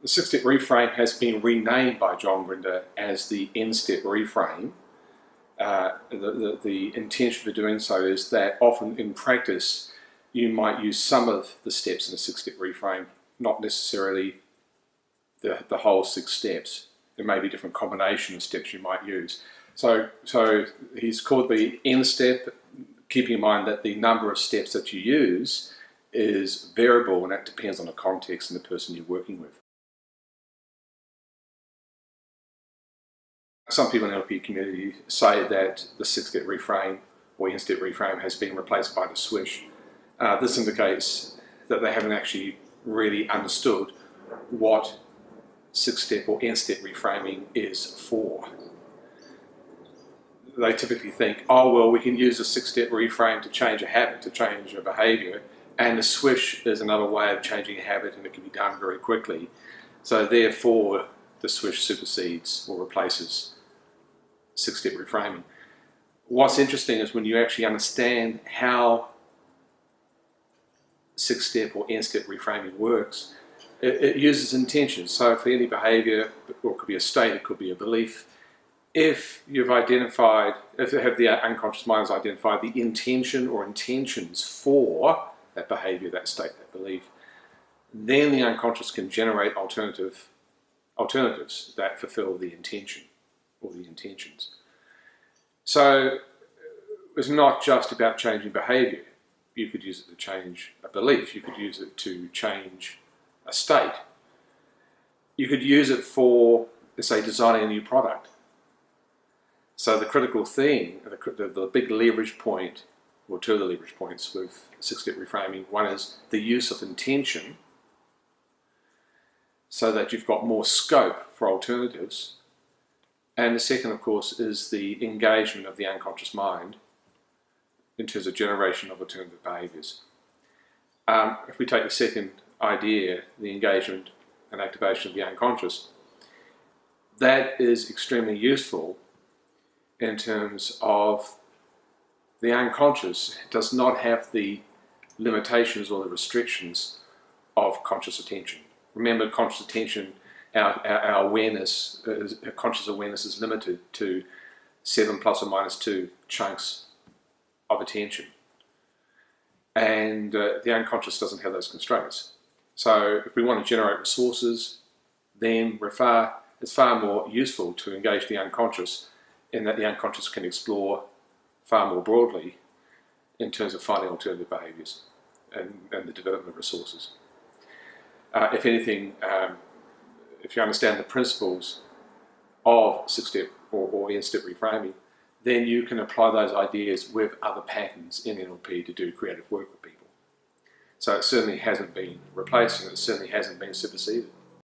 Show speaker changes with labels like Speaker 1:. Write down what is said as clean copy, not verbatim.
Speaker 1: The six-step reframe has been renamed by John Grinder as the N-step reframe. The intention for doing so is that often in practice you might use some of the steps in a six-step reframe, not necessarily the whole 6 steps. There may be different combination of steps you might use. So he's called the N-step, keeping in mind that the number of steps that you use is variable, and that depends on the context and the person you're working with. Some people in the LP community say that the 6-step reframe or N-step reframe has been replaced by the swish. This indicates that they haven't actually really understood what 6-step or N-step reframing is for. They typically think, oh well, we can use a 6-step reframe to change a habit, to change a behaviour, and the swish is another way of changing a habit, and it can be done very quickly. So therefore the swish supersedes or replaces 6-step reframing. What's interesting is when you actually understand how 6-step or N-step reframing works, it uses intention. So for any behaviour, or it could be a state, it could be a belief, if you've identified, if the unconscious mind has identified the intention or intentions for that behaviour, that state, that belief, then the unconscious can generate alternatives that fulfill the intention or the intentions. So it's not just about changing behaviour. You could use it to change a belief. You could use it to change a state. You could use it for, let's say, designing a new product. So the critical thing, the big leverage point, or two of the leverage points with 6-step reframing, one is the use of intention, so that you've got more scope for alternatives. And the second, of course, is the engagement of the unconscious mind in terms of generation of alternative behaviours. If we take the second idea, the engagement and activation of the unconscious, that is extremely useful in terms of the unconscious does not have the limitations or the restrictions of conscious attention. Remember, conscious attention, our awareness, conscious awareness is limited to 7 ± 2 chunks of attention. And the unconscious doesn't have those constraints. So if we want to generate resources, then it's far more useful to engage the unconscious, in that the unconscious can explore far more broadly in terms of finding alternative behaviours and the development of resources. If anything, if you understand the principles of 6-step or N-step reframing, then you can apply those ideas with other patterns in NLP to do creative work with people. So it certainly hasn't been replaced, and it certainly hasn't been superseded.